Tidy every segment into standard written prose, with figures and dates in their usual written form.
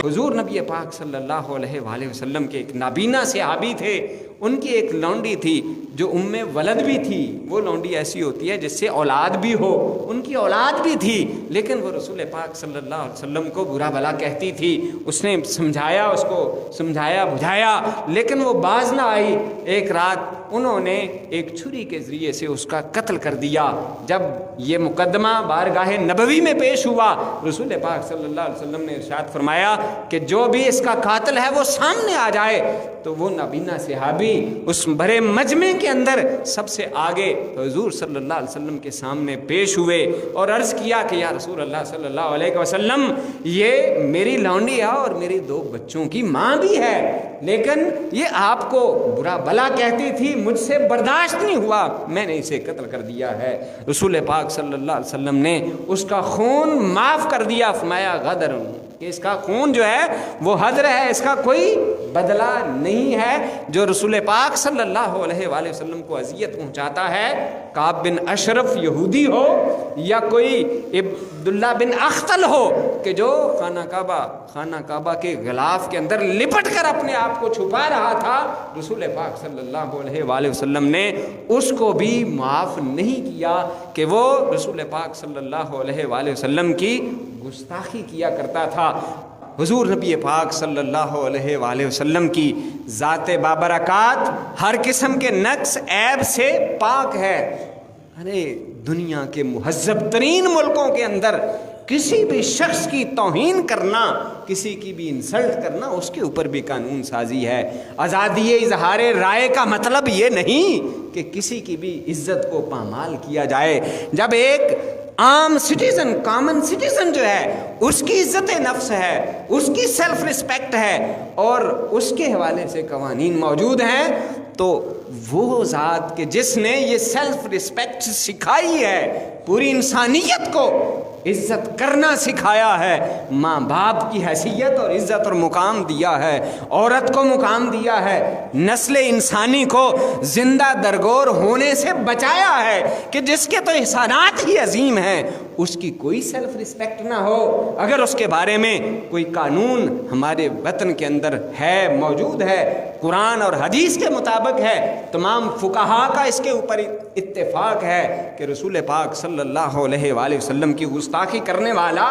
حضور نبی پاک صلی اللہ علیہ وآلہ وسلم کے ایک نابینا صحابی تھے، ان کی ایک لونڈی تھی جو ام ولد بھی تھی۔ وہ لونڈی ایسی ہوتی ہے جس سے اولاد بھی ہو، ان کی اولاد بھی تھی، لیکن وہ رسول پاک صلی اللہ علیہ وسلم کو برا بھلا کہتی تھی۔ اس نے سمجھایا، اس کو سمجھایا بجھایا، لیکن وہ باز نہ آئی۔ ایک رات انہوں نے ایک چھری کے ذریعے سے اس کا قتل کر دیا۔ جب یہ مقدمہ بارگاہ نبوی میں پیش ہوا، رسول پاک صلی اللہ علیہ وسلم نے ارشاد فرمایا کہ جو بھی اس کا قاتل ہے وہ سامنے آ جائے۔ تو وہ نابینا صحابی اس بڑے مجمع کے اندر سب سے آگے حضور صلی اللہ علیہ وسلم کے سامنے پیش ہوئے اور عرض کیا کہ یا رسول اللہ صلی اللہ علیہ وسلم، یہ میری لونڈی ہے اور میری 2 بچوں کی ماں بھی ہے، لیکن یہ آپ کو برا بھلا کہتی تھی، مجھ سے برداشت نہیں ہوا، میں نے اسے قتل کر دیا ہے۔ رسول پاک صلی اللہ علیہ وسلم نے اس کا خون معاف کر دیا، فرمایا غدر، کہ اس کا خون جو ہے وہ حضر ہے، اس کا کوئی بدلہ نہیں ہے۔ جو رسول پاک صلی اللہ علیہ وآلہ وسلم کو اذیت پہنچاتا ہے، کعب بن اشرف یہودی ہو یا کوئی عبداللہ بن اختل ہو، کہ جو خانہ کعبہ کے غلاف کے اندر لپٹ کر اپنے آپ کو چھپا رہا تھا، رسول پاک صلی اللہ علیہ وآلہ وسلم نے اس کو بھی معاف نہیں کیا کہ وہ رسول پاک صلی اللہ علیہ وآلہ وسلم کی گستاخی کیا کرتا تھا۔ حضور نبی پاک صلی اللہ علیہ وآلہ وسلم کی ذات بابرکات ہر قسم کے نقص عیب سے پاک ہے۔ ارے دنیا کے مہذب ترین ملکوں کے اندر کسی بھی شخص کی توہین کرنا، کسی کی بھی انسلٹ کرنا، اس کے اوپر بھی قانون سازی ہے۔ آزادی اظہار رائے کا مطلب یہ نہیں کہ کسی کی بھی عزت کو پامال کیا جائے۔ جب ایک عام سٹیزن، کامن سٹیزن جو ہے، اس کی عزت نفس ہے، اس کی سیلف رسپیکٹ ہے اور اس کے حوالے سے قوانین موجود ہیں، تو وہ ذات کہ جس نے یہ سیلف رسپیکٹ سکھائی ہے، پوری انسانیت کو عزت کرنا سکھایا ہے، ماں باپ کی حیثیت اور عزت اور مقام دیا ہے، عورت کو مقام دیا ہے، نسل انسانی کو زندہ درگور ہونے سے بچایا ہے، کہ جس کے تو احسانات ہی عظیم ہیں اس کی کوئی سیلف رسپیکٹ نہ ہو۔ اگر اس کے بارے میں کوئی قانون ہمارے وطن کے اندر ہے، موجود ہے، قرآن اور حدیث کے مطابق ہے، تمام فقہا کا اس کے اوپر اتفاق ہے کہ رسول پاک صلی اللہ علیہ وآلہ وسلم کی گستاخی کرنے والا،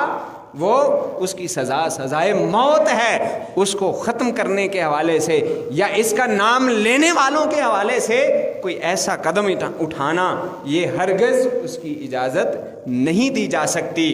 وہ اس کی سزائے موت ہے۔ اس کو ختم کرنے کے حوالے سے یا اس کا نام لینے والوں کے حوالے سے کوئی ایسا قدم اٹھانا، یہ ہرگز اس کی اجازت نہیں دی جا سکتی۔